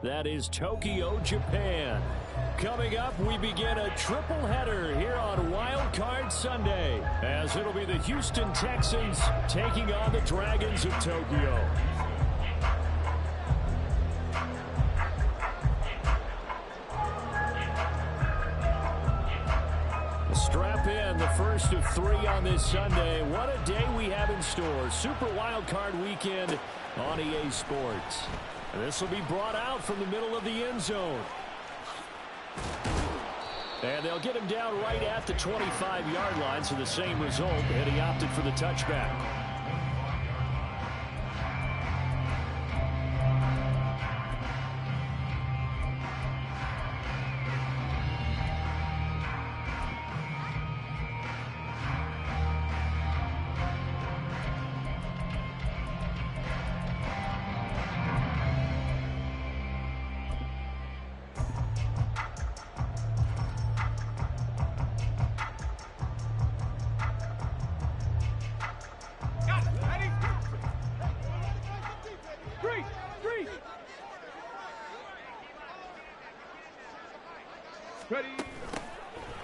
That is Tokyo, Japan. Coming up, we begin a triple header here on Wild Card Sunday, as it'll be the Houston Texans taking on the Dragons of Tokyo. Strap in, the first of 3 on this Sunday. What a day we have in store. Super Wild Card Weekend on EA Sports. And this will be brought out from the middle of the end zone. And they'll get him down right at the 25-yard line, so the same result, and he opted for the touchback.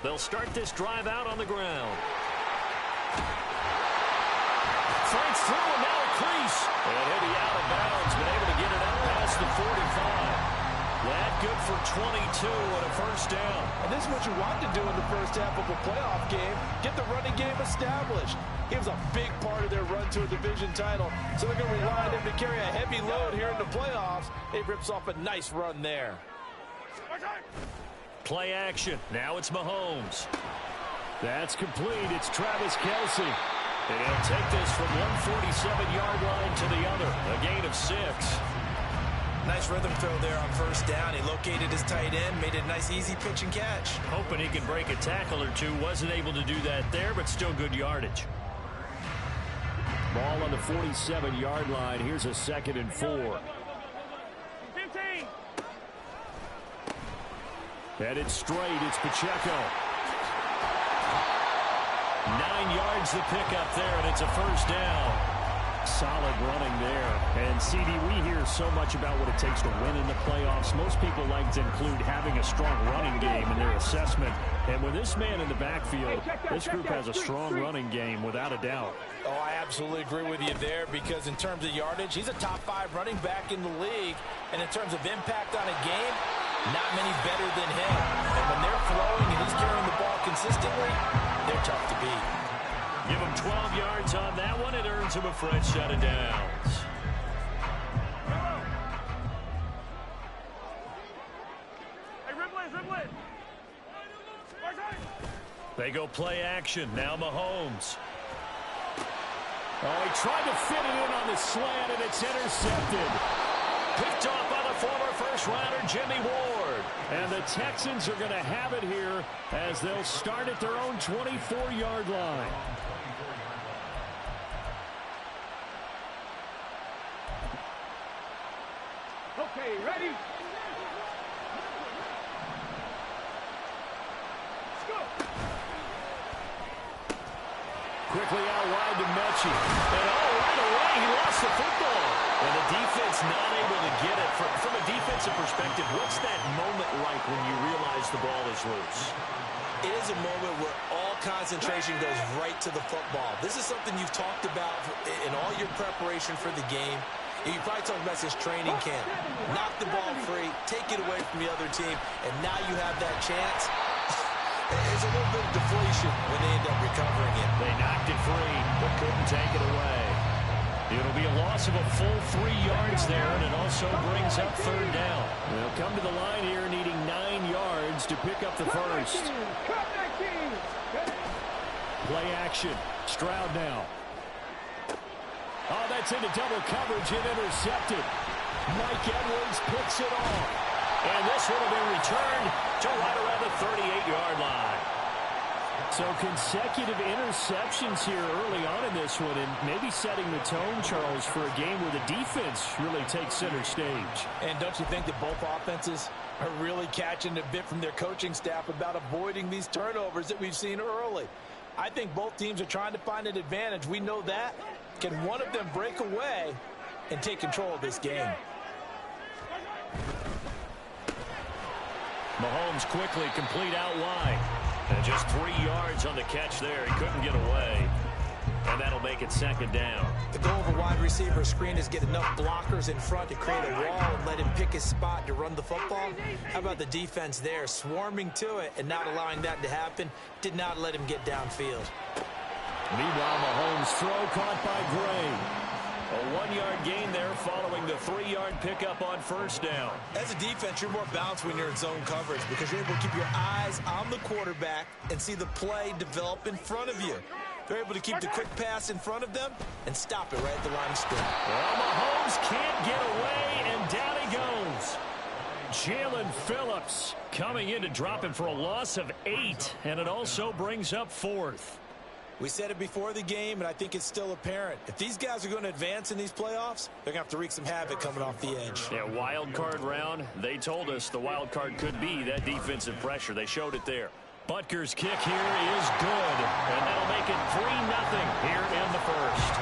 They'll start this drive out on the ground. Fights through and now a crease. And he'll be out of bounds, but able to get it out past the 45. That good for 22 and a first down. And this is what you want to do in the first half of a playoff game. Get the running game established. He was a big part of their run to a division title. So they're going to rely on him to carry a heavy load here in the playoffs. He rips off a nice run there. Play action. Now it's Mahomes. That's complete. It's Travis Kelce. And he'll take this from 147-yard line to the other. A gain of 6. Nice rhythm throw there on first down. He located his tight end, made it a nice easy pitch and catch. Hoping he can break a tackle or two. Wasn't able to do that there, but still good yardage. Ball on the 47-yard line. Here's a 2nd and 4. Headed straight, it's Pacheco. 9 yards the pickup there, and it's a first down. Solid running there. And, CD, we hear so much about what it takes to win in the playoffs. Most people like to include having a strong running game in their assessment. And with this man in the backfield, this group has a strong running game without a doubt. Oh, I absolutely agree with you there, because in terms of yardage, he's a top 5 running back in the league. And in terms of impact on a game, not many better than him. And when they're throwing and he's carrying the ball consistently, they're tough to beat. Give him 12 yards on that one. It earns him a fresh set of downs. They go play action. Now Mahomes. Oh, he tried to fit it in on the slant, and it's intercepted. Picked off by the former first-rounder Jimmy Ward. And the Texans are going to have it here as they'll start at their own 24-yard line. Okay, ready? Let's go. Quickly out wide to Mechie. And right away, he lost the football. And the defense not able to get it. From a defensive perspective, what's that moment like when you realize the ball is loose? It is a moment where all concentration goes right to the football. This is something you've talked about in all your preparation for the game. You probably talked about this training camp. Knock the ball free, take it away from the other team, and now you have that chance. There's a little bit of deflation when they end up recovering it. They knocked it free, but couldn't take it away. It'll be a loss of a full 3 yards there, and it also brings up 3rd down. They'll come to the line here needing 9 yards to pick up the first. Play action. Stroud now. Oh, that's into double coverage and intercepted. Mike Edwards picks it off. And this will have been returned to right around the 38-yard line. So consecutive interceptions here early on in this one, and maybe setting the tone, Charles, for a game where the defense really takes center stage. And don't you think that both offenses are really catching a bit from their coaching staff about avoiding these turnovers that we've seen early? I think both teams are trying to find an advantage. We know that. Can one of them break away and take control of this game? Mahomes quickly complete out wide. And just 3 yards on the catch there. He couldn't get away. And that'll make it second down. The goal of a wide receiver screen is get enough blockers in front to create a wall and let him pick his spot to run the football. How about the defense there, swarming to it and not allowing that to happen? Did not let him get downfield. Meanwhile, Mahomes' throw caught by Gray. A 1-yard gain there following the 3-yard pickup on first down. As a defense, you're more balanced when you're in zone coverage because you're able to keep your eyes on the quarterback and see the play develop in front of you. They're able to keep the quick pass in front of them and stop it right at the line of scrimmage. Well, Mahomes can't get away, and down he goes. Jalen Phillips coming in to drop him for a loss of 8, and it also brings up 4th. We said it before the game, and I think it's still apparent. If these guys are going to advance in these playoffs, they're going to have to wreak some havoc coming off the edge. Yeah, wild card round. They told us the wild card could be that defensive pressure. They showed it there. Butker's kick here is good, and that'll make it 3-0 here in the first.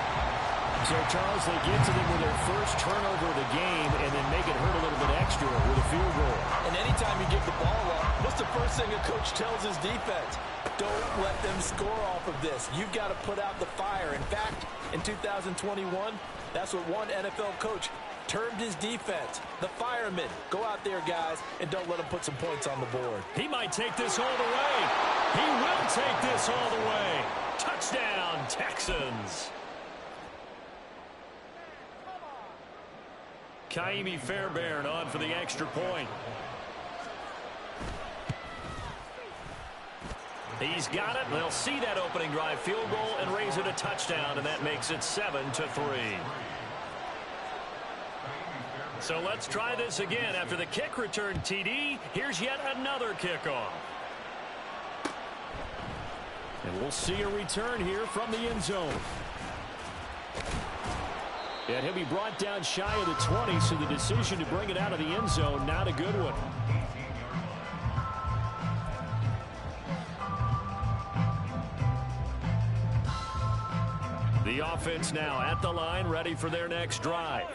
So, Charles, they get to them with their first turnover of the game and then make it hurt a little bit extra with a field goal. And anytime you give the ball up, what's the first thing a coach tells his defense? Don't let them score off of this. You've got to put out the fire. In fact, in 2021, that's what one NFL coach termed his defense. The firemen. Go out there, guys, and don't let them put some points on the board. He might take this all the way. He will take this all the way. Touchdown, Texans. Kaimi Fairbairn on for the extra point. He's got it. They'll see that opening drive field goal and raise it a touchdown, and that makes it 7-3. So let's try this again. After the kick return TD, here's yet another kickoff. And we'll see a return here from the end zone. And he'll be brought down shy of the 20, so the decision to bring it out of the end zone, not a good one. The offense now at the line, ready for their next drive.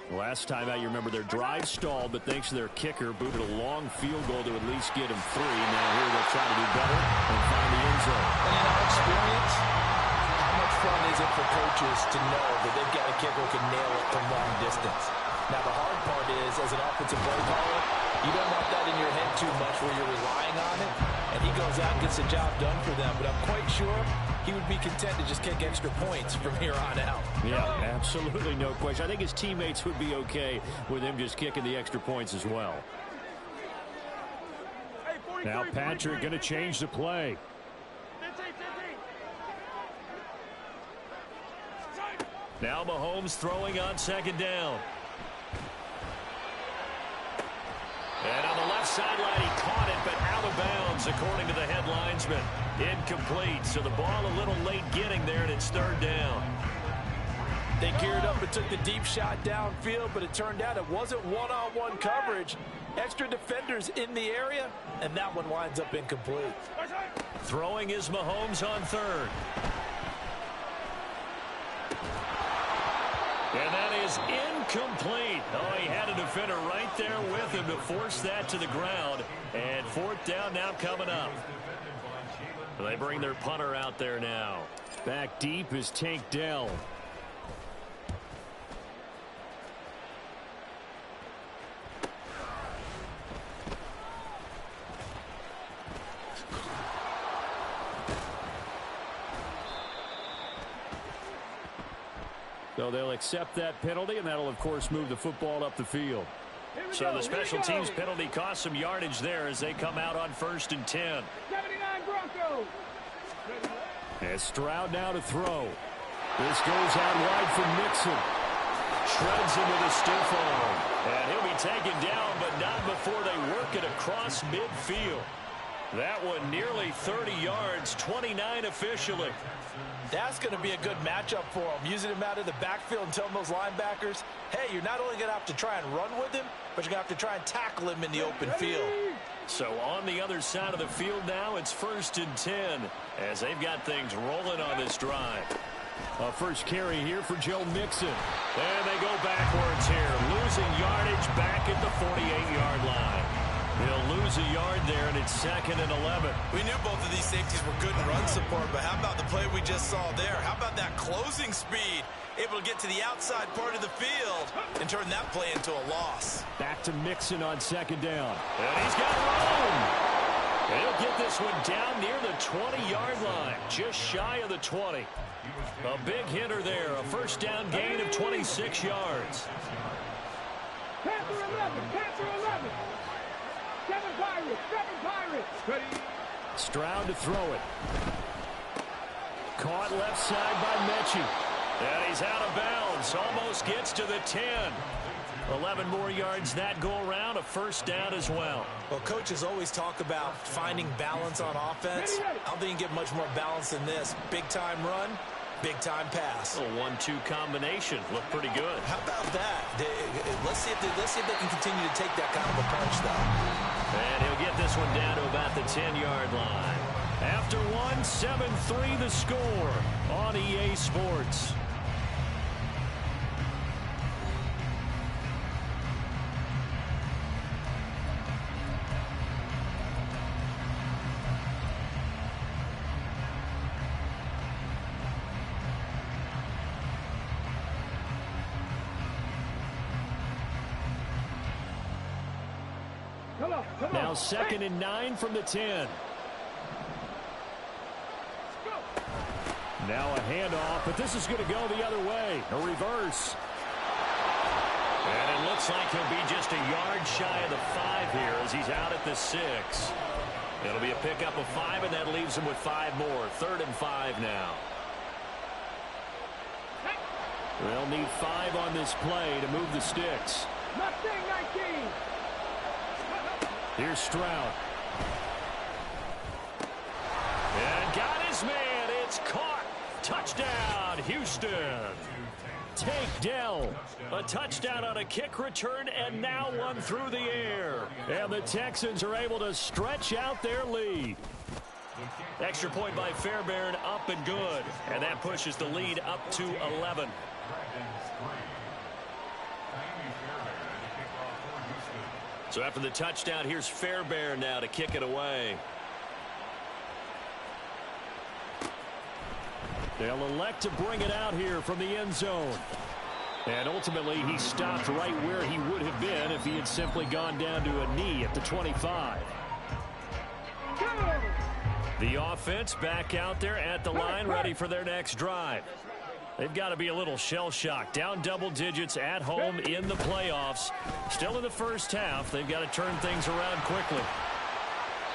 Last time out, you remember their drive stalled, but thanks to their kicker, booted a long field goal to at least get him 3. Now here they'll try to do better and find the end zone. And in our experience, how much fun is it for coaches to know that they've got a kicker who can nail it from long distance? Now, the hard part is, as an offensive play caller, you don't want that in your head too much where you're relying on it, and he goes out and gets the job done for them. But I'm quite sure he would be content to just kick extra points from here on out. Yeah, absolutely no question. I think his teammates would be okay with him just kicking the extra points as well. Now Patrick going to change the play. Now Mahomes throwing on second down. And on the left sideline, he caught it, but out of bounds, according to the head linesman. Incomplete, so the ball a little late getting there, and it's third down. They geared up and took the deep shot downfield, but it turned out it wasn't one-on-one coverage. Extra defenders in the area, and that one winds up incomplete. Throwing is Mahomes on third. And that is incomplete. Oh, he had a defender right there with him to force that to the ground. And fourth down now coming up. They bring their punter out there now. Back deep is Tank Dell. So they'll accept that penalty, and that'll, of course, move the football up the field. So the special teams penalty cost some yardage there as they come out on 1st and 10. 79 Broncos. And Stroud now to throw. This goes out wide for Mixon. Shreds him with a stiff arm. And he'll be taken down, but not before they work it across midfield. That one nearly 30 yards, 29 officially. That's going to be a good matchup for him. Using him out of the backfield and telling those linebackers, hey, you're not only going to have to try and run with him, but you're going to have to try and tackle him in the open field. So on the other side of the field now, it's 1st and 10 as they've got things rolling on this drive. A first carry here for Joe Mixon. And they go backwards here, losing yardage back at the 48-yard line. They'll lose lose a yard there, and it's 2nd and 11. We knew both of these safeties were good in run support, but how about the play we just saw there? How about that closing speed? Able to get to the outside part of the field and turn that play into a loss. Back to Mixon on 2nd down. And he's got room. He'll get this one down near the 20-yard line, just shy of the 20. A big hitter there, a first down gain of 26 yards. Panther 11, Panther 11. 7 Pirates. Ready. Stroud to throw it. Caught left side by Mechie. And he's out of bounds. Almost gets to the 10. 11 more yards that go around. A first down as well. Well, coaches always talk about finding balance on offense. I don't think you can get much more balance than this. Big-time run, big-time pass. A 1-2 combination. Looked pretty good. How about that? Let's see if they can continue to take that kind of a punch, though. And he'll get this one down to about the 10-yard line. After 7-3 the score on EA Sports. Now 2nd and 9 from the 10. Now a handoff, but this is going to go the other way. A reverse. And it looks like he'll be just a yard shy of the 5 here as he's out at the 6. It'll be a pickup of 5, and that leaves him with 5 more. 3rd and 5 now. They'll need 5 on this play to move the sticks. Mustang 19. Here's Stroud. And got his man. It's caught. Touchdown, Houston. Take Dell. A touchdown on a kick return, and now one through the air. And the Texans are able to stretch out their lead. Extra point by Fairbairn, up and good. And that pushes the lead up to 11. So after the touchdown, here's Fairbairn now to kick it away. They'll elect to bring it out here from the end zone. And ultimately, he stopped right where he would have been if he had simply gone down to a knee at the 25. The offense back out there at the line, ready for their next drive. They've got to be a little shell-shocked. Down double digits at home in the playoffs. Still in the first half. They've got to turn things around quickly.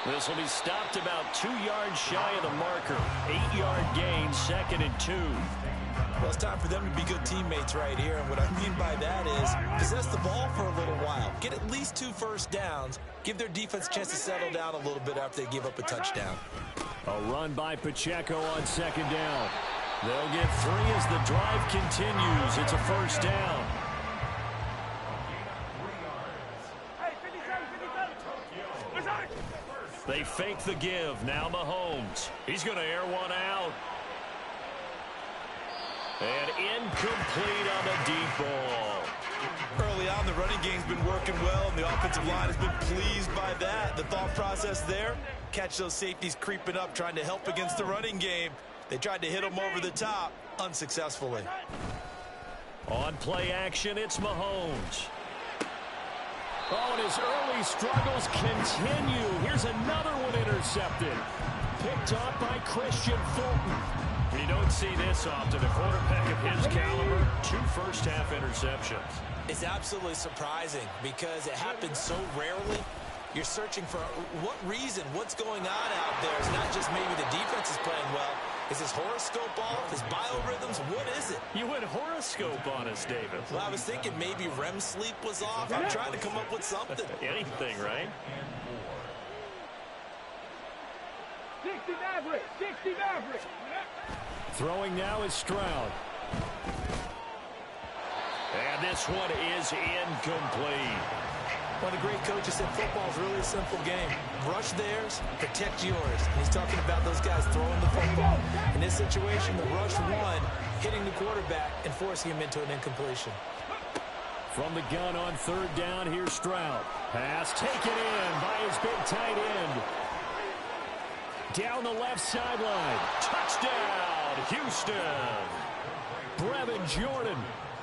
This will be stopped about 2 yards shy of the marker. 8-yard gain, 2nd and 2. Well, it's time for them to be good teammates right here. And what I mean by that is possess the ball for a little while. Get at least 2 first downs. Give their defense a chance to settle down a little bit after they give up a touchdown. A run by Pacheco on 2nd down. They'll get 3 as the drive continues. It's a first down. They fake the give. Now Mahomes. He's going to air one out. And incomplete on the deep ball. Early on, the running game's been working well, and the offensive line has been pleased by that. The thought process there, catch those safeties creeping up, trying to help against the running game. They tried to hit him over the top, unsuccessfully. On play action, it's Mahomes. Oh, and his early struggles continue. Here's another one intercepted. Picked off by Christian Fulton. You don't see this often. A quarterback of his caliber, 2 first-half interceptions. It's absolutely surprising because it happens so rarely. You're searching for what reason, what's going on out there. It's not just maybe the defense is playing well. Is his horoscope off? His biorhythms? What is it? You went horoscope on us, David. Well, I was thinking maybe REM sleep was off. I'm trying to come up with something. Anything, right? 60 Maverick. 60 Maverick. Throwing now is Stroud. And this one is incomplete. One of the great coaches said football is really a simple game. Rush theirs, protect yours. And he's talking about those guys throwing the football. In this situation, the rush one, hitting the quarterback and forcing him into an incompletion. From the gun on third down, here's Stroud. Pass taken in by his big tight end. Down the left sideline. Touchdown, Houston. Brevin Jordan,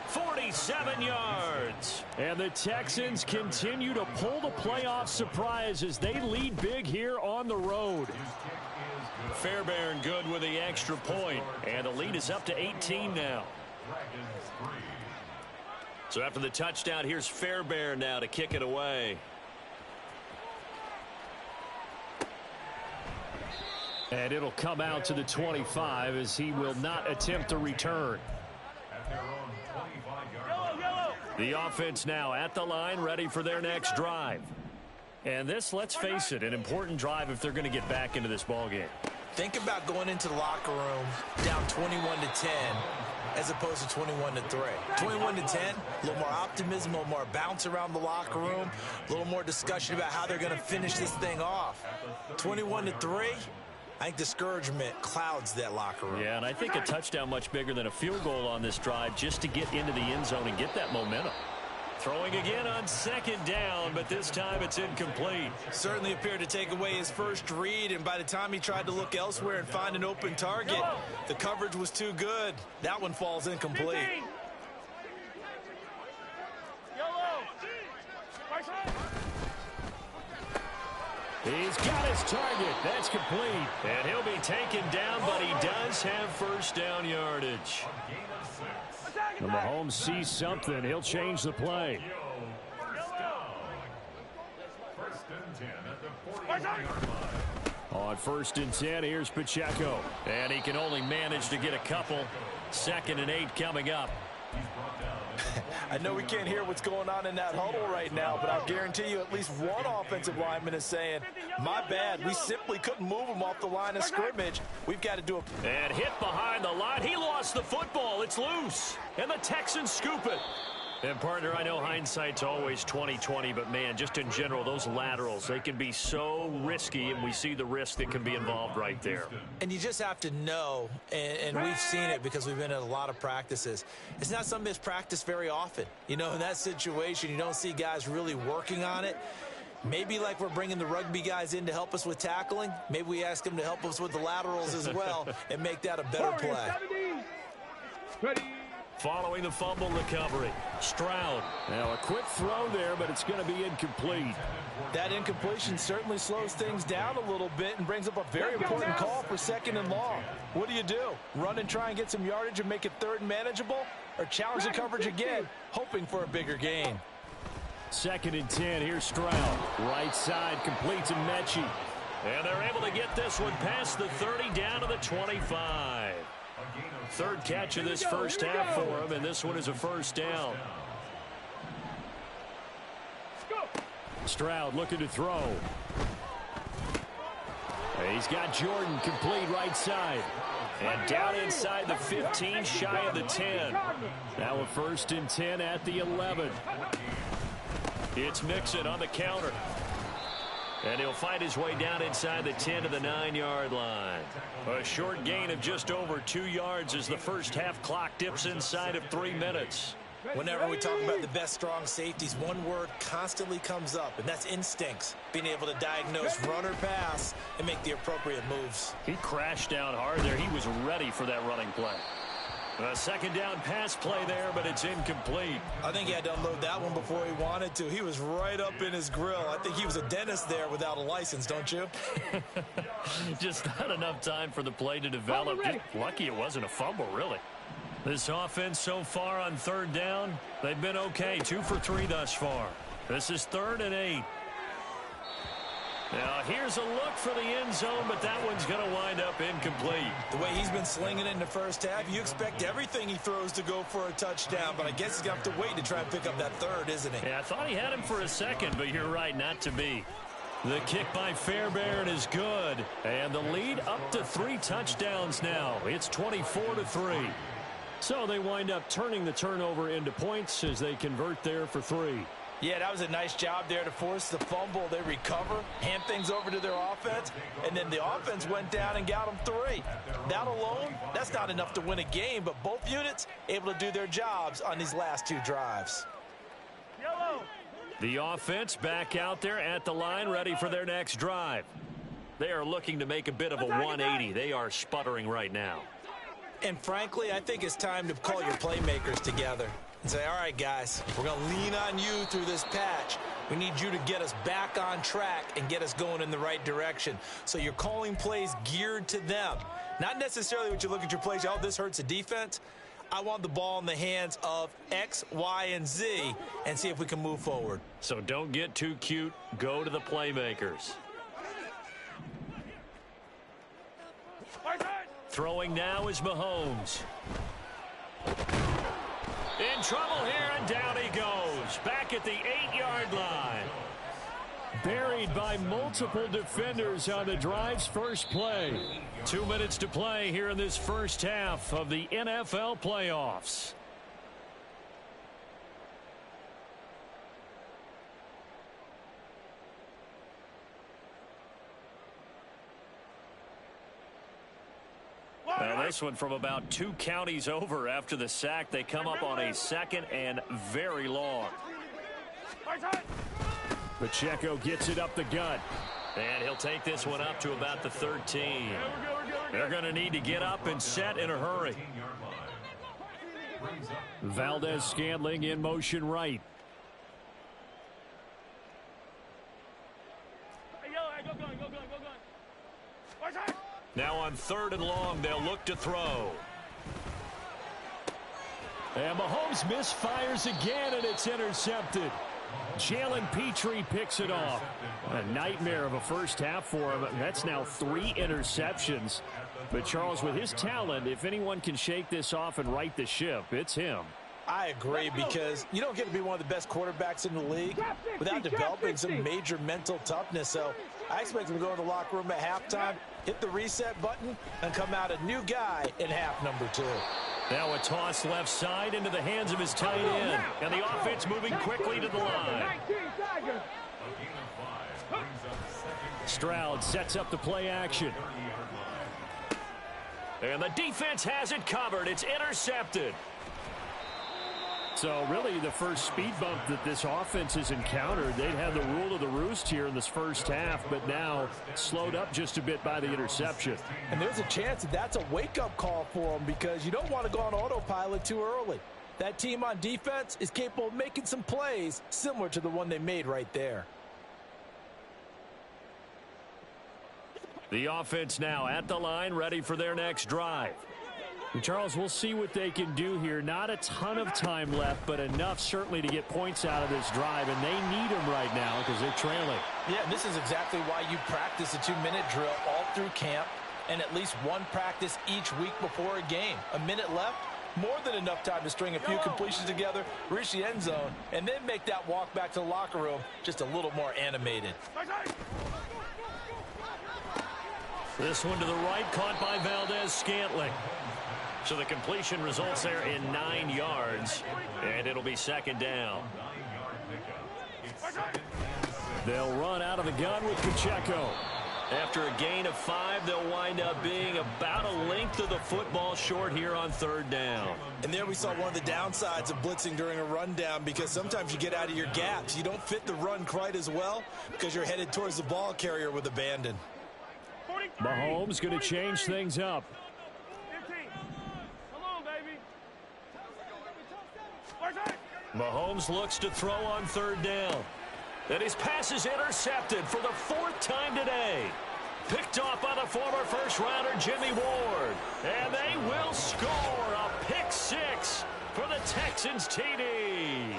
47 yards. And the Texans continue to pull the playoff surprise as they lead big here on the road. Fairbairn good with the extra point. And the lead is up to 18 now. So after the touchdown, here's Fairbairn now to kick it away. And it'll come out to the 25 as he will not attempt to return. The offense now at the line, ready for their next drive. And this, let's face it, an important drive if they're going to get back into this ballgame. Think about going into the locker room down 21-10 as opposed to 21-3. 21-10, a little more optimism, a little more bounce around the locker room, a little more discussion about how they're going to finish this thing off. 21-3, I think discouragement clouds that locker room. Yeah, and I think a touchdown much bigger than a field goal on this drive just to get into the end zone and get that momentum. Throwing again on second down, but this time it's incomplete. Certainly appeared to take away his first read, and by the time he tried to look elsewhere and find an open target, the coverage was too good. That one falls incomplete. He's got his target. That's complete. And he'll be taken down, but he does have first down yardage. And Mahomes sees something. He'll change the play. On first and 10, here's Pacheco. And he can only manage to get a couple. 2nd and 8 coming up. I know we can't hear what's going on in that huddle right now, but I'll guarantee you at least one offensive lineman is saying, my bad, we simply couldn't move him off the line of scrimmage. We've got to do a... And hit behind the line. He lost the football. It's loose. And the Texans scoop it. And, partner, I know hindsight's always 20/20, but, man, just in general, those laterals, they can be so risky, and we see the risk that can be involved right there. And you just have to know, and we've seen it because we've been at a lot of practices, it's not something that's practiced very often. You know, in that situation, you don't see guys really working on it. Maybe like we're bringing the rugby guys in to help us with tackling, maybe we ask them to help us with the laterals as well and make that a better play. Following the fumble recovery, Stroud. Now a quick throw there, but it's going to be incomplete. That incompletion certainly slows things down a little bit and brings up a very important call for 2nd and long. What do? Run and try and get some yardage and make it 3rd and manageable? Or challenge the coverage again, hoping for a bigger gain? 2nd and 10, here's Stroud. Right side, completes to Mechie. And they're able to get this one past the 30 down to the 25. 3rd catch of this first half for him, and this one is a first down. Stroud looking to throw. He's got Jordan complete right side. And down inside the 15, shy of the 10. Now a 1st and 10 at the 11. It's Mixon on the counter. And he'll find his way down inside the 10 to the 9-yard line. A short gain of just over 2 yards as the first half clock dips inside of 3 minutes. Whenever we talk about the best strong safeties, one word constantly comes up, and that's instincts. Being able to diagnose run or pass and make the appropriate moves. He crashed down hard there. He was ready for that running play. A 2nd down pass play there, but it's incomplete. I think he had to unload that one before he wanted to. He was right up in his grill. I think he was a dentist there without a license, don't you? Just not enough time for the play to develop. Just lucky it wasn't a fumble, really. This offense so far on 3rd down, they've been okay. 2 for 3 thus far. This is 3rd and 8. Now, here's a look for the end zone, but that one's going to wind up incomplete. The way he's been slinging it in the first half, you expect everything he throws to go for a touchdown, but I guess he's going to have to wait to try and pick up that 3rd, isn't he? Yeah, I thought he had him for a second, but you're right, not to be. The kick by Fairbairn is good, and the lead up to 3 touchdowns now. It's 24-3. So they wind up turning the turnover into points as they convert there for 3. Yeah, that was a nice job there to force the fumble. They recover, hand things over to their offense, and then the offense went down and got them 3. That alone, that's not enough to win a game, but both units able to do their jobs on these last 2 drives. The offense back out there at the line, ready for their next drive. They are looking to make a bit of a 180. They are sputtering right now. And frankly, I think it's time to call your playmakers together and say, all right, guys, we're going to lean on you through this patch. We need you to get us back on track and get us going in the right direction. So you're calling plays geared to them. Not necessarily what you look at your plays, oh, this hurts the defense. I want the ball in the hands of X, Y, and Z and see if we can move forward. So don't get too cute. Go to the playmakers. Throwing now is Mahomes. In trouble here, and down he goes. Back at the 8-yard line. Buried by multiple defenders on the drive's first play. 2 minutes to play here in this first half of the NFL playoffs. Now this one from about 2 counties over after the sack. They come up on a 2nd and very long. Pacheco gets it up the gut. And he'll take this one up to about the 13. They're going to need to get up and set in a hurry. Valdez-Scantling in motion right. Now on 3rd and long, they'll look to throw. And Mahomes misfires again, and it's intercepted. Jalen Petrie picks it off. A nightmare of a first half for him. That's now 3 interceptions. But Charles, with his talent, if anyone can shake this off and right the ship, it's him. I agree, because you don't get to be one of the best quarterbacks in the league without developing some major mental toughness. So I expect him to go in the locker room at halftime, hit the reset button, and come out a new guy in half number 2. Now a toss left side into the hands of his tight end. And the offense moving quickly to the line. Stroud sets up the play action. And the defense has it covered. It's intercepted. So really the first speed bump that this offense has encountered, they'd have the rule of the roost here in this first half, but now slowed up just a bit by the interception. And there's a chance that that's a wake-up call for them, because you don't want to go on autopilot too early. That team on defense is capable of making some plays similar to the one they made right there. The offense now at the line, ready for their next drive. Charles, we'll see what they can do here. Not a ton of time left, but enough certainly to get points out of this drive, and they need them right now because they're trailing. Yeah, this is exactly why you practice a 2-minute drill all through camp and at least one practice each week before a game. A minute left, more than enough time to string a few completions together, reach the end zone, and then make that walk back to the locker room just a little more animated. This one to the right, caught by Valdez-Scantling. So the completion results there in 9 yards, and it'll be 2nd down. They'll run out of the gun with Pacheco. After a gain of 5, they'll wind up being about a length of the football short here on 3rd down. And there we saw one of the downsides of blitzing during a rundown, because sometimes you get out of your gaps. You don't fit the run quite as well because you're headed towards the ball carrier with abandon. Mahomes going to change things up. Mahomes looks to throw on 3rd down. And his pass is intercepted for the 4th time today. Picked off by the former first-rounder Jimmy Ward. And they will score a pick 6 for the Texans TD.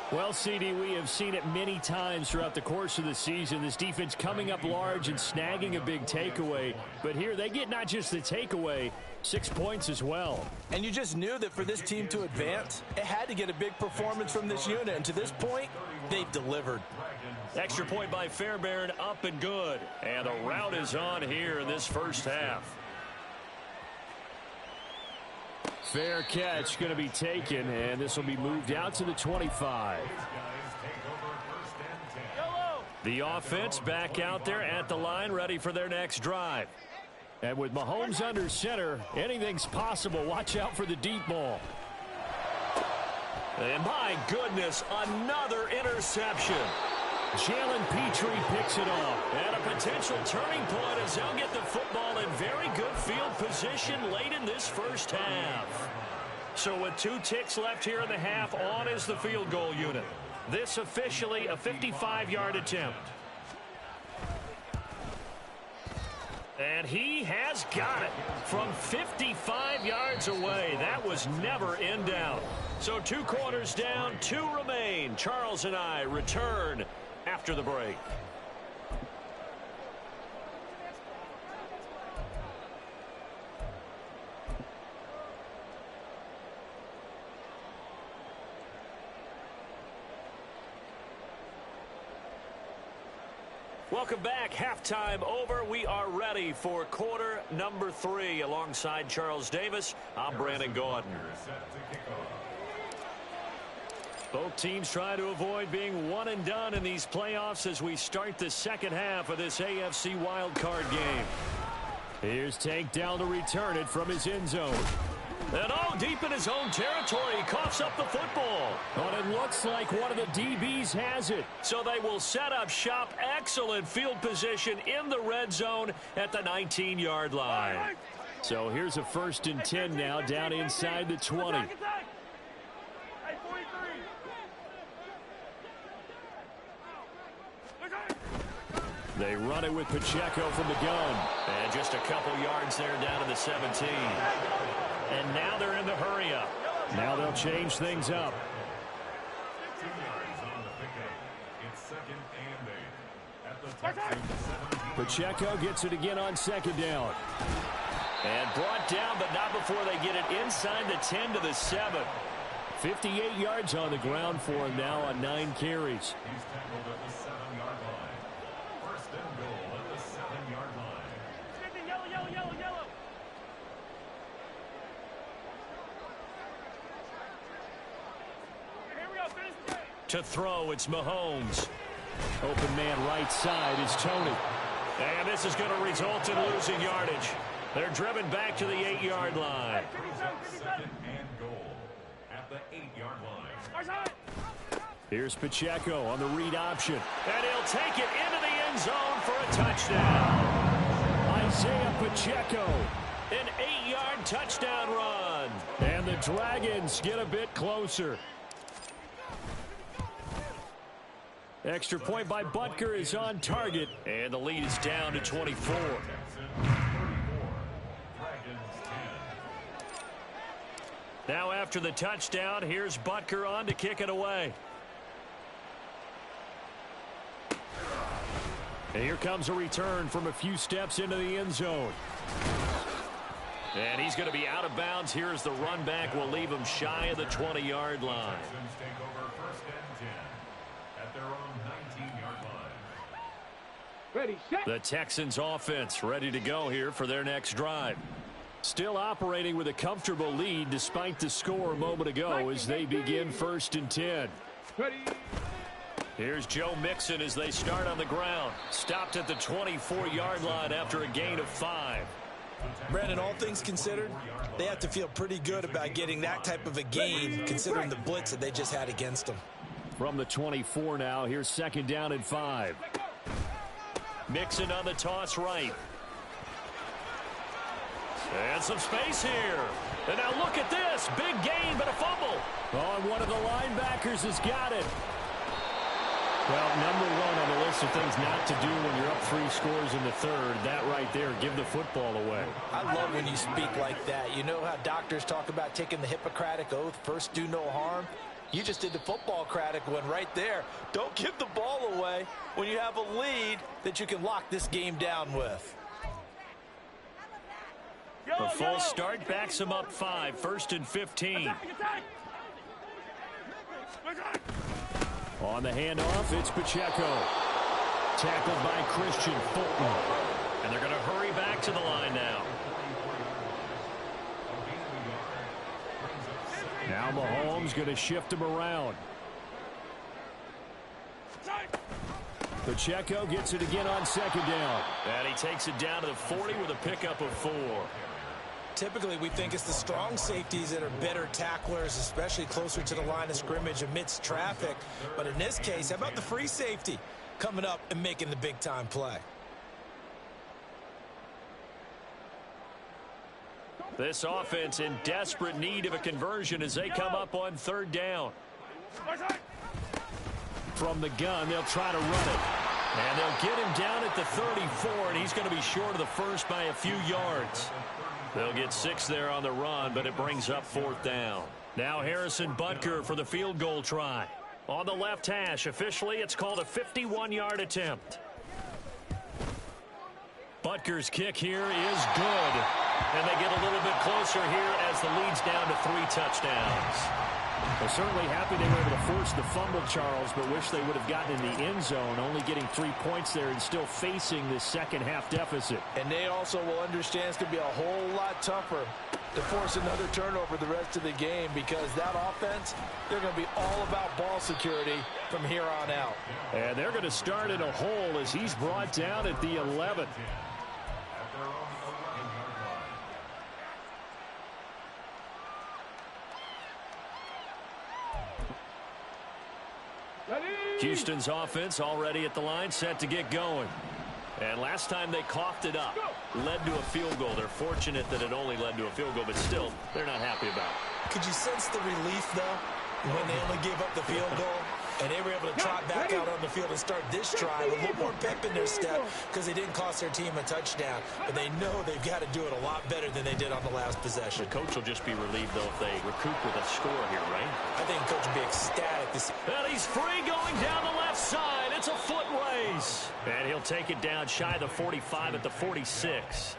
Well, CD, we have seen it many times throughout the course of the season. This defense coming up large and snagging a big takeaway. But here they get not just the takeaway, 6 points as well. And you just knew that for this team to advance, it had to get a big performance from this unit. And to this point, they've delivered. Extra point by Fairbairn, up and good. And the route is on here in this first half. Fair catch going to be taken, and this will be moved out to the 25. The offense back out there at the line, ready for their next drive. And with Mahomes under center, anything's possible. Watch out for the deep ball. And my goodness, another interception. Jalen Petrie picks it off. And a potential turning point as they'll get the football in very good field position late in this first half. So with 2 ticks left here in the half, on is the field goal unit. This officially a 55-yard attempt. And he has got it from 55 yards away. That was never in doubt. So 2 quarters down, 2 remain. Charles and I return after the break. Welcome back. Halftime over. We are ready for quarter number 3. Alongside Charles Davis, I'm Brandon Gordon. Both teams try to avoid being one and done in these playoffs as we start the second half of this AFC wildcard game. Here's Tank down to return it from his end zone. And deep in his own territory, he coughs up the football. And it looks like one of the DBs has it. So they will set up shop. Excellent field position in the red zone at the 19-yard line. So here's a 1st and 10 now down inside the 20. They run it with Pacheco from the gun. And just a couple yards there down to the 17. And now they're in the hurry up. Now they'll change things up. Pacheco gets it again on 2nd down. And brought down, but not before they get it inside the 10 to the 7. 58 yards on the ground for him now on 9 carries. He's tackled at the 7-yard line. 1st and goal at the 7-yard line. Yellow. Here we go. Finish the game. To throw, it's Mahomes. Open man right side is Tony. And this is going to result in losing yardage. They're driven back to the 8-yard line. 2nd and goal at the 8-yard line. Here's Pacheco on the read option. And he'll take it into the end zone for a touchdown. Isaiah Pacheco, an 8-yard touchdown run. And the Dragons get a bit closer. Extra point by Butker is on target. And the lead is down to 24. Now after the touchdown, here's Butker on to kick it away. And here comes a return from a few steps into the end zone. And he's going to be out of bounds. Here's the run back. Will leave him shy of the 20-yard line. Ready, set. The Texans offense ready to go here for their next drive. Still operating with a comfortable lead despite the score a moment ago as they begin 1st and 10. Ready. Here's Joe Mixon as they start on the ground. Stopped at the 24-yard line after a gain of 5. Brandon, all things considered, they have to feel pretty good about getting that type of a gain considering the blitz that they just had against them. From the 24 now, here's 2nd down and 5. Mixon on the toss right. And some space here. And now look at this. Big gain, but a fumble. Oh, and one of the linebackers has got it. Well, number 1 on the list of things not to do when you're up 3 scores in the 3rd. That right there, give the football away. I love when you speak like that. You know how doctors talk about taking the Hippocratic Oath, first do no harm? You just did the football-cratic one right there. Don't give the ball away when you have a lead that you can lock this game down with. A full start backs him up 5, 1st and 15. On the handoff, it's Pacheco. Tackled by Christian Fulton. And they're going to hurry back to the line now. Now Mahomes going to shift him around. Pacheco gets it again on 2nd down. And he takes it down to the 40 with a pickup of 4. Typically, we think it's the strong safeties that are better tacklers, especially closer to the line of scrimmage amidst traffic. But in this case, how about the free safety coming up and making the big-time play? This offense in desperate need of a conversion as they come up on third down. From the gun, they'll try to run it. And they'll get him down at the 34, and he's going to be short of the first by a few yards. They'll get 6 there on the run, but it brings up fourth down. Now Harrison Butker for the field goal try. On the left hash, officially it's called a 51-yard attempt. Butker's kick here is good. And they get a little bit closer here as the lead's down to 3 touchdowns. They're certainly happy they were able to force the fumble, Charles, but wish they would have gotten in the end zone, only getting 3 points there and still facing this second-half deficit. And they also will understand it's going to be a whole lot tougher to force another turnover the rest of the game because that offense, they're going to be all about ball security from here on out. And they're going to start in a hole as he's brought down at the 11. Houston's offense already at the line, set to get going. And last time they coughed it up, led to a field goal. They're fortunate that it only led to a field goal, but still, they're not happy about it. Could you sense the relief, though, when they only gave up the field goal? And they were able to trot back out on the field and start this drive. A little more pep in their step because they didn't cost their team a touchdown. But they know they've got to do it a lot better than they did on the last possession. The coach will just be relieved, though, if they recoup with a score here, right? I think the coach will be ecstatic. And he's free going down the left side. It's a foot race. And he'll take it down shy of the 45 at the 46.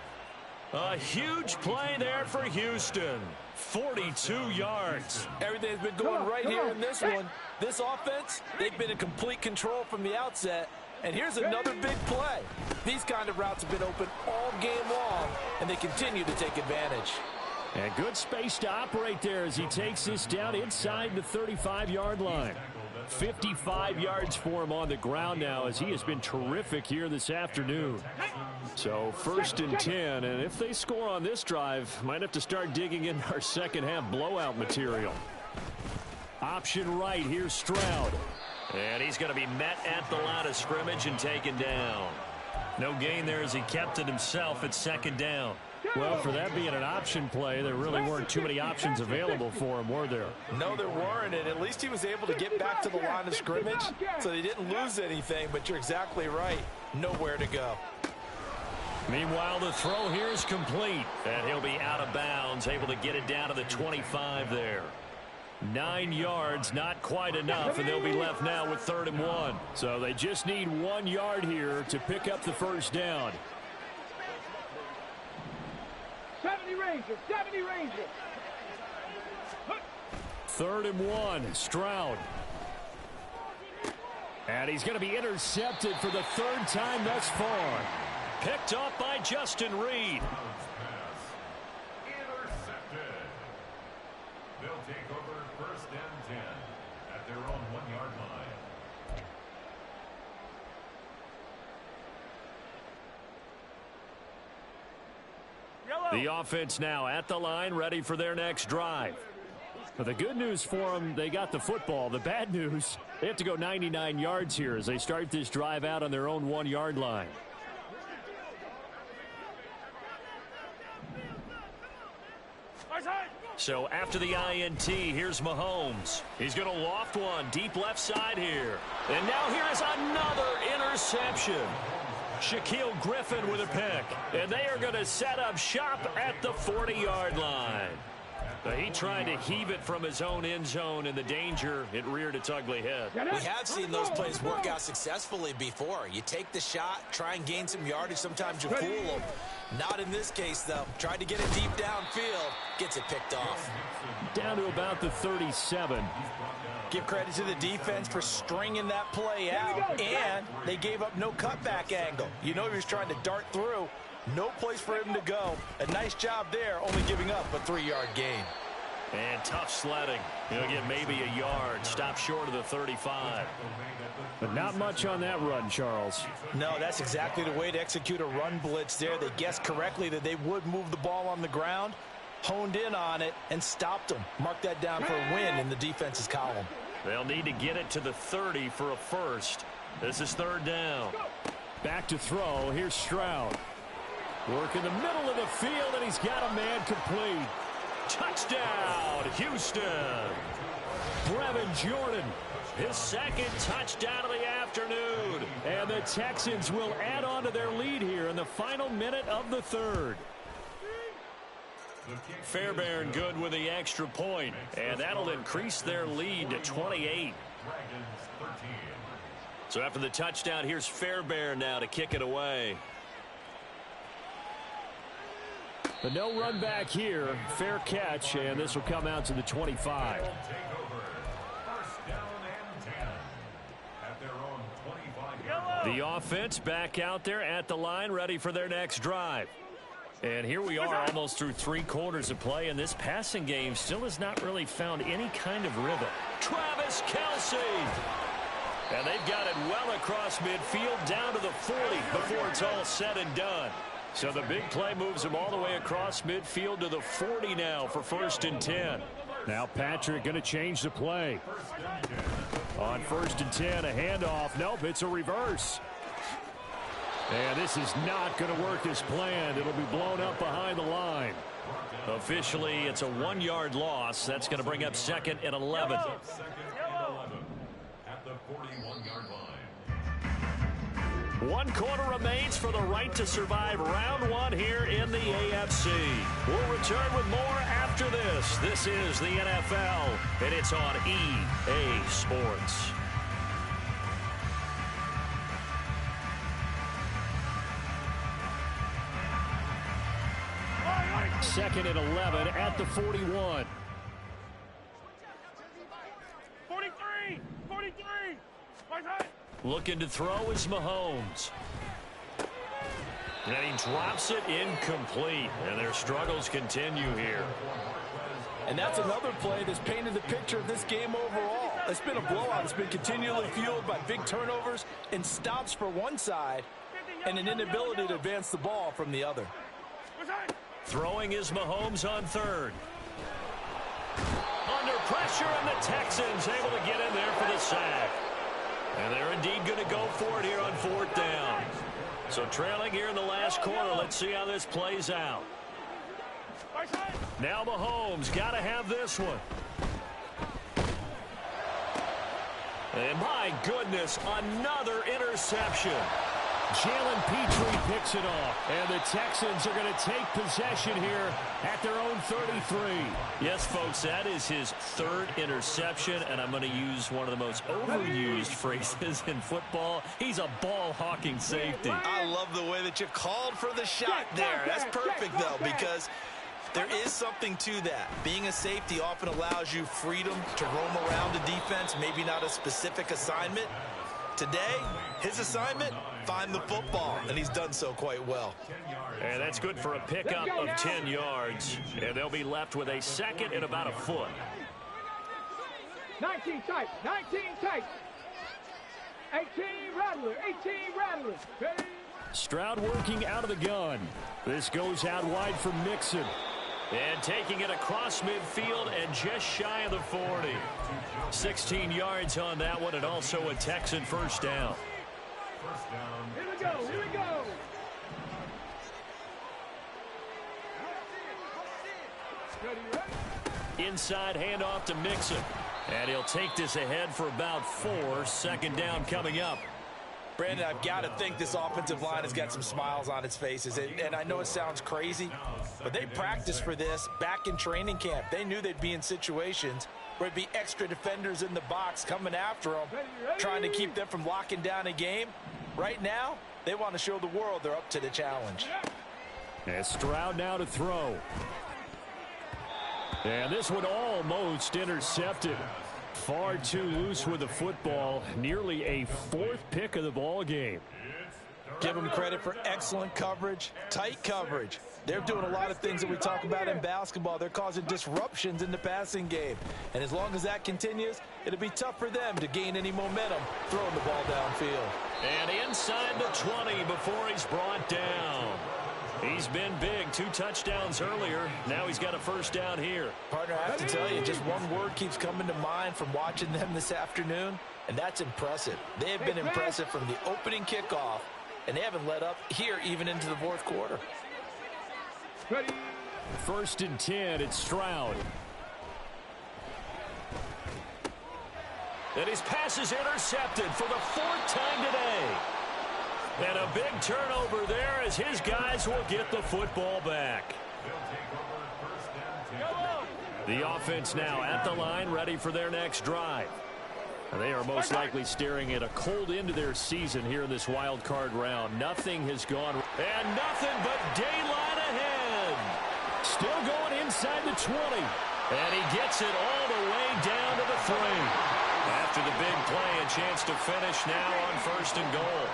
A huge play there for Houston. 42 yards. Everything's been going right here in this one. This offense, they've been in complete control from the outset. And here's another big play. These kind of routes have been open all game long, and they continue to take advantage. And good space to operate there as he takes this down inside the 35-yard line. 55 yards for him on the ground now as he has been terrific here this afternoon. So 1st and 10, and if they score on this drive, might have to start digging in our second-half blowout material. Option right, here's Stroud. And he's going to be met at the line of scrimmage and taken down. No gain there as he kept it himself at 2nd down. Well, for that being an option play, there really weren't too many options available for him, were there? No, there weren't, and at least he was able to get back to the line of scrimmage, so they didn't lose anything, but you're exactly right. Nowhere to go. Meanwhile, the throw here is complete, and he'll be out of bounds, able to get it down to the 25 there. 9 yards, not quite enough, and they'll be left now with 3rd and 1. So they just need 1 yard here to pick up the first down. 70 Rangers, 70 Rangers. 3rd and 1, Stroud. And he's going to be intercepted for the 3rd time thus far. Picked off by Justin Reed. Intercepted. They'll take over 1st and 10 at their own 1-yard line. The offense now at the line, ready for their next drive. But the good news for them, they got the football. The bad news, they have to go 99 yards here as they start this drive out on their own 1-yard line. So after the INT, here's Mahomes. He's going to loft one deep left side here. And now here is another interception. Shaquille Griffin with a pick. And they are going to set up shop at the 40-yard line. He tried to heave it from his own end zone, and the danger, it reared its ugly head. We have seen those plays work out successfully before. You take the shot, try and gain some yardage. Sometimes you fool them. Not in this case, though. Tried to get it deep downfield. Gets it picked off. Down to about the 37. Give credit to the defense for stringing that play out, and they gave up no cutback angle. You know he was trying to dart through. No place for him to go. A nice job there, only giving up a 3-yard gain. And tough sledding. He'll get maybe a yard. Stop short of the 35. But not much on that run, Charles. No, that's exactly the way to execute a run blitz there. They guessed correctly that they would move the ball on the ground, honed in on it, and stopped them. Mark that down for a win in the defense's column. They'll need to get it to the 30 for a first. This is third down. Back to throw. Here's Stroud. Work in the middle of the field, and he's got a man complete. Touchdown, Houston. Brevin Jordan, his second touchdown of the afternoon. And the Texans will add on to their lead here in the final minute of the third. Fairbairn good with the extra point, and that'll increase their lead to 28. So after the touchdown, here's Fairbairn now to kick it away. But no run back here. Fair catch, and this will come out to the 25. The offense back out there at the line, ready for their next drive. And here we are almost through 3 quarters of play, and this passing game still has not really found any kind of rhythm. Travis Kelce! And they've got it well across midfield down to the 40 before it's all said and done. So the big play moves them all the way across midfield to the 40 now for 1st and 10. Now Patrick going to change the play. On 1st and 10, a handoff. Nope, it's a reverse. And this is not going to work as planned. It'll be blown up behind the line. Officially, it's a 1-yard loss. That's going to bring up 2nd and 11. At the 41-yard line. 1 quarter remains for the right to survive round 1 here in the AFC. We'll return with more after this. This is the NFL, and it's on EA Sports. Second and 11 at the 41. 43! 43! Looking to throw is Mahomes. And he drops it incomplete. And their struggles continue here. And that's another play that's painted the picture of this game overall. It's been a blowout. It's been continually fueled by big turnovers and stops for one side and an inability to advance the ball from the other. Throwing is Mahomes on 3rd. Under pressure, and the Texans able to get in there for the sack. And they're indeed going to go for it here on 4th down. So trailing here in the last quarter. Let's see how this plays out. Now Mahomes got to have this one. And my goodness, another interception. Jalen Petrie picks it off. And the Texans are going to take possession here at their own 33. Yes, folks, that is his 3rd interception. And I'm going to use one of the most overused phrases in football. He's a ball-hawking safety. I love the way that you called for the shot there. That's perfect, though, because there is something to that. Being a safety often allows you freedom to roam around the defense, maybe not a specific assignment. Today, his assignment, find the football, and he's done so quite well. And that's good for a pickup of 10 yards. And they'll be left with a 2nd and about a foot. 19 tight, 19 tight. 18 Rattler, 18 Rattler. Stroud working out of the gun. This goes out wide for Mixon. And taking it across midfield and just shy of the 40. 16 yards on that one, and also a Texan 1st down. Here we go, here we go. Inside handoff to Mixon. And he'll take this ahead for about 4. 2nd down coming up. Brandon, I've got to think this offensive line has got some smiles on its faces. And I know it sounds crazy, but they practiced for this back in training camp. They knew they'd be in situations where it'd be extra defenders in the box coming after them, trying to keep them from locking down a game. Right now, they want to show the world they're up to the challenge. And Stroud now to throw. And this one almost intercepted. Far too loose with the football. Nearly a 4th pick of the ball game. Give them credit for excellent coverage, tight coverage. They're doing a lot of things that we talk about in basketball. They're causing disruptions in the passing game. And as long as that continues, it'll be tough for them to gain any momentum throwing the ball downfield. And inside the 20 before he's brought down. He's been big. 2 touchdowns earlier. Now he's got a first down here. Partner, I have to tell you, just one word keeps coming to mind from watching them this afternoon, and that's impressive. They have been impressive from the opening kickoff, and they haven't let up here even into the fourth quarter. Ready. 1st and 10, it's Stroud. And his pass is intercepted for the 4th time today. And a big turnover there as his guys will get the football back. The offense now at the line, ready for their next drive. And they are most likely staring at a cold end to their season here in this wild card round. Nothing has gone, and nothing but daylight ahead. Still going inside the 20. And he gets it all the way down to the 3. After the big play, a chance to finish now on 1st and goal.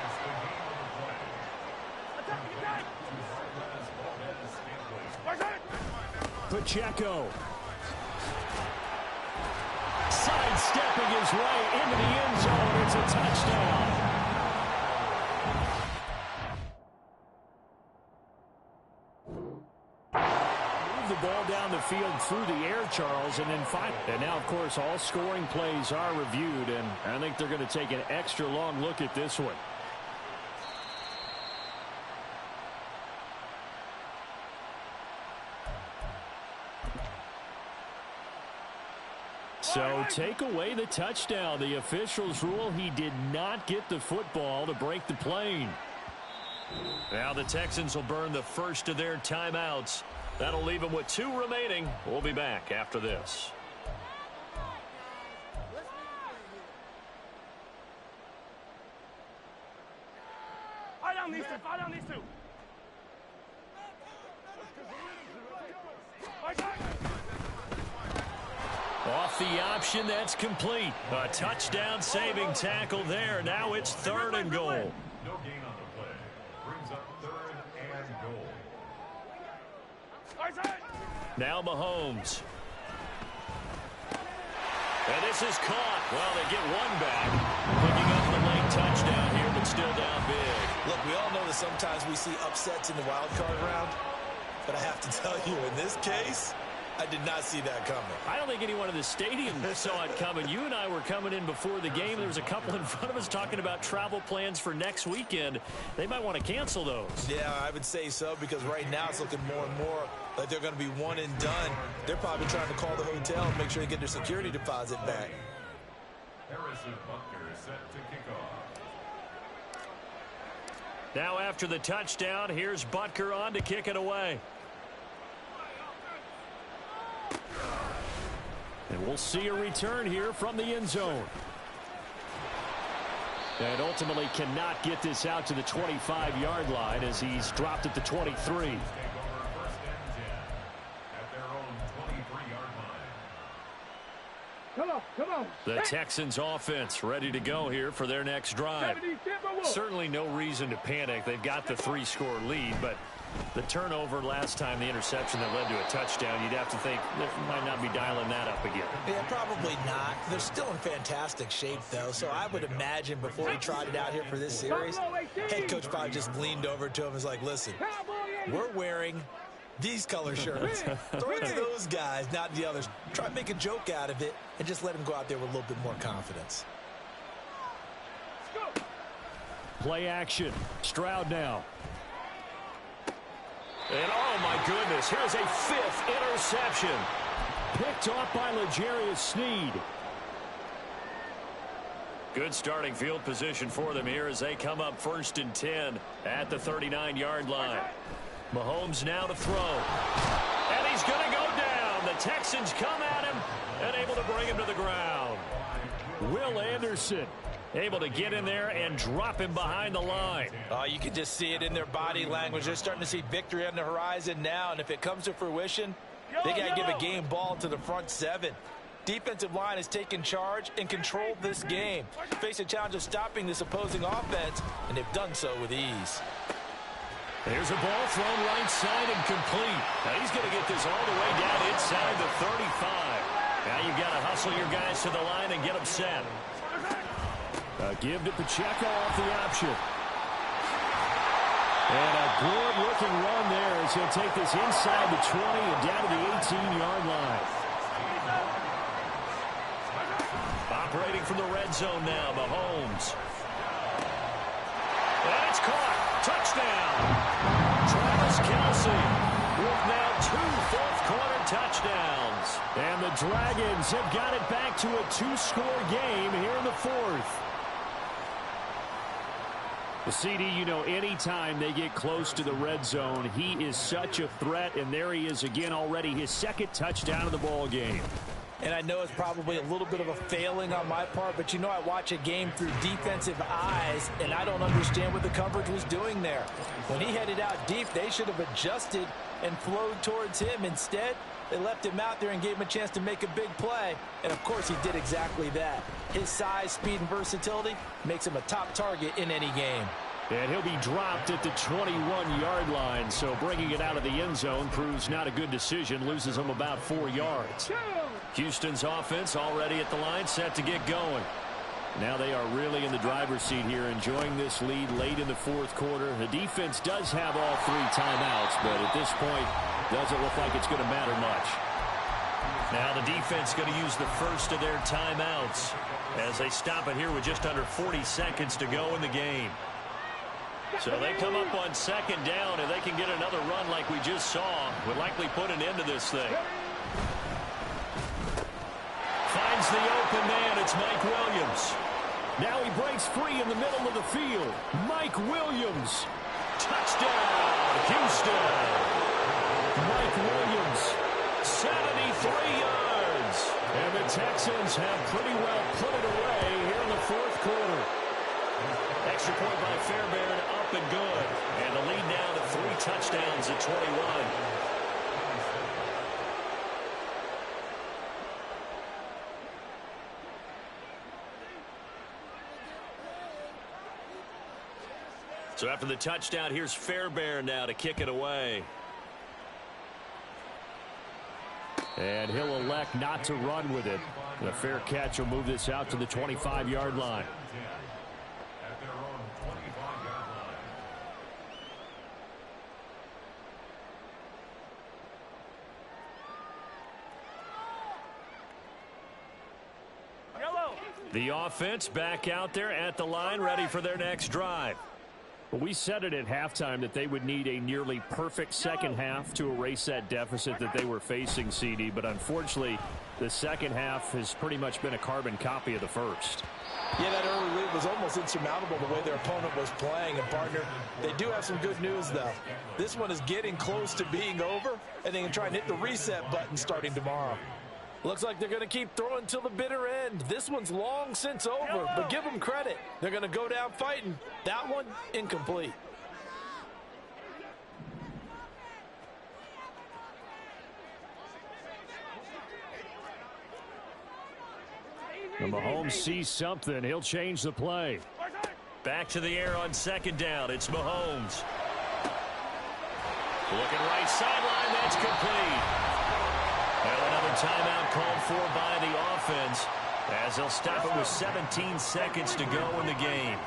Pacheco. Sidestepping his way into the end zone. It's a touchdown. Move the ball down the field through the air, Charles, and then find it. And now, of course, all scoring plays are reviewed, and I think they're going to take an extra long look at this one. So take away the touchdown. The officials rule he did not get the football to break the plane. Now the Texans will burn the first of their timeouts. That'll leave them with 2 remaining. We'll be back after this. Fire down these two. Fire down these two. Off the option, that's complete. A touchdown-saving tackle there. Now it's 3rd and goal. No gain on the play. Brings up 3rd and goal. Now Mahomes. And this is caught. Well, they get one back. Picking up the late touchdown here, but still down big. Look, we all know that sometimes we see upsets in the wild card round, but I have to tell you, in this case, I did not see that coming. I don't think anyone in the stadium saw it coming. You and I were coming in before the game. There was a couple in front of us talking about travel plans for next weekend. They might want to cancel those. Yeah, I would say so, because right now it's looking more and more like they're going to be one and done. They're probably trying to call the hotel and make sure they get their security deposit back. Harrison Butker set to kick off. Now after the touchdown, here's Butker on to kick it away. And we'll see a return here from the end zone. And ultimately cannot get this out to the 25-yard line as he's dropped at the 23. Come on. The Texans offense ready to go here for their next drive. Certainly no reason to panic. They've got the 3-score lead, but the turnover last time, the interception that led to a touchdown, you'd have to think they might not be dialing that up again. Yeah, probably not. They're still in fantastic shape, though, so I would imagine before he trotted out here for this series, head coach probably just leaned over to him and was like, listen, we're wearing these color shirts. Throw it to those guys, not the others. Try to make a joke out of it and just let them go out there with a little bit more confidence. Play action. Stroud now. And oh my goodness, here's a 5th interception. Picked off by L'Jarius Sneed. Good starting field position for them here as they come up 1st and 10 at the 39-yard line. Mahomes now to throw. And he's going to go down. The Texans come at him and able to bring him to the ground. Will Anderson able to get in there and drop him behind the line. You can just see it in their body language. They're starting to see victory on the horizon now, and if it comes to fruition, they got to give a game ball to the front 7. defensive line has taken charge and controlled this game. Face a challenge of stopping this opposing offense, and they've done so with ease. There's a ball thrown right side and complete. Now he's going to get this all the way down inside the 35. Now you've got to hustle your guys to the line and get them set. Give to Pacheco off the option. And a good-looking run there as he'll take this inside the 20 and down to the 18-yard line. Operating from the red zone now, Mahomes. And it's caught. Touchdown. Travis Kelce with now 2 fourth-quarter touchdowns. And the Dragons have got it back to a 2-score game here in the fourth. The CD, you know, anytime they get close to the red zone, he is such a threat, and there he is again already, his second touchdown of the ball game. And I know it's probably a little bit of a failing on my part, but you know I watch a game through defensive eyes, and I don't understand what the coverage was doing there. When he headed out deep, they should have adjusted and flowed towards him. Instead, they left him out there and gave him a chance to make a big play. And, of course, he did exactly that. His size, speed, and versatility makes him a top target in any game. And he'll be dropped at the 21-yard line, so bringing it out of the end zone proves not a good decision, loses him about 4 yards. Houston's offense already at the line, set to get going. Now they are really in the driver's seat here, enjoying this lead late in the fourth quarter. The defense does have all 3 timeouts, but at this point, doesn't look like it's going to matter much. Now the defense going to use the first of their timeouts as they stop it here with just under 40 seconds to go in the game. So they come up on second down, and they can get another run like we just saw. Would likely put an end to this thing. Finds the open man. It's Mike Williams. Now he breaks free in the middle of the field. Mike Williams. Touchdown, Houston. Mike Williams, 73 yards. And the Texans have pretty well put it away here in the fourth quarter. Extra point by Fairbairn, up and good. And the lead now to 3 touchdowns at 21. So after the touchdown, here's Fairbairn now to kick it away. And he'll elect not to run with it. The fair catch will move this out to the 25-yard line. The offense back out there at the line, ready for their next drive. We said it at halftime that they would need a nearly perfect second half to erase that deficit that they were facing, CD. But unfortunately, the second half has pretty much been a carbon copy of the first. Yeah, that early lead was almost insurmountable the way their opponent was playing. And, partner, they do have some good news, though. This one is getting close to being over, and they can try and hit the reset button starting tomorrow. Looks like they're going to keep throwing till the bitter end. This one's long since over, but give them credit. They're going to go down fighting. That one, incomplete. And Mahomes sees something. He'll change the play. Back to the air on second down. It's Mahomes. Looking right sideline. That's complete. And another timeout called for by the offense as they'll stop it with 17 seconds to go in the game.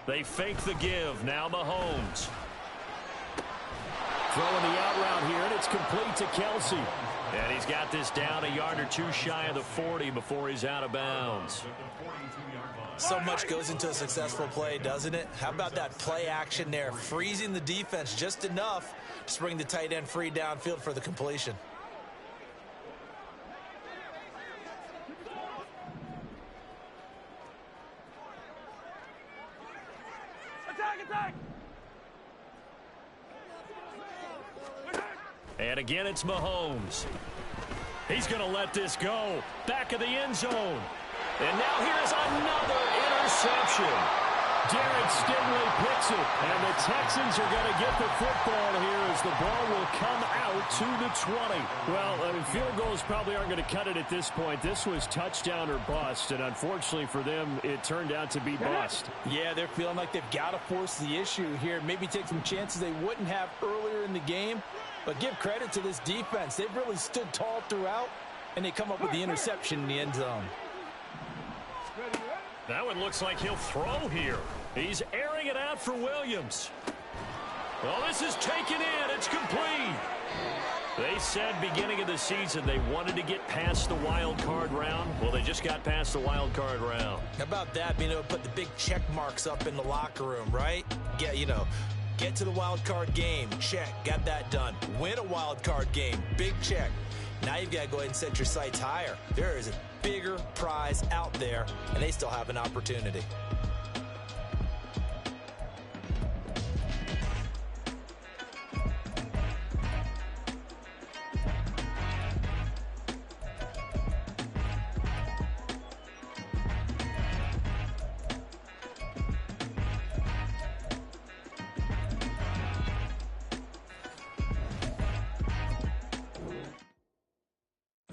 They fake the give. Now Mahomes. Throwing the out route here, and it's complete to Kelce. And he's got this down a yard or two shy of the 40 before he's out of bounds. So much goes into a successful play, doesn't it? How about that play action there? Freezing the defense just enough to bring the tight end free downfield for the completion. Attack! And again, it's Mahomes. He's going to let this go. Back of the end zone. And now here's another interception. Darren Stingley picks it, and the Texans are going to get the football here as the ball will come out to the 20. Well, I mean, field goals probably aren't going to cut it at this point. This was touchdown or bust, and unfortunately for them, it turned out to be bust. Yeah, they're feeling like they've got to force the issue here, maybe take some chances they wouldn't have earlier in the game. But give credit to this defense. They've really stood tall throughout, and they come up with the interception in the end zone. That one looks like he'll throw here. He's airing it out for Williams. Well, this is taken in. It's complete. They said beginning of the season they wanted to get past the wild card round. Well, they just got past the wild card round. How about that, being able to put the big check marks up in the locker room, right? Get to the wild card game. Check. Got that done. Win a wild card game. Big check. Now you've got to go ahead and set your sights higher. There is a bigger prize out there, and they still have an opportunity.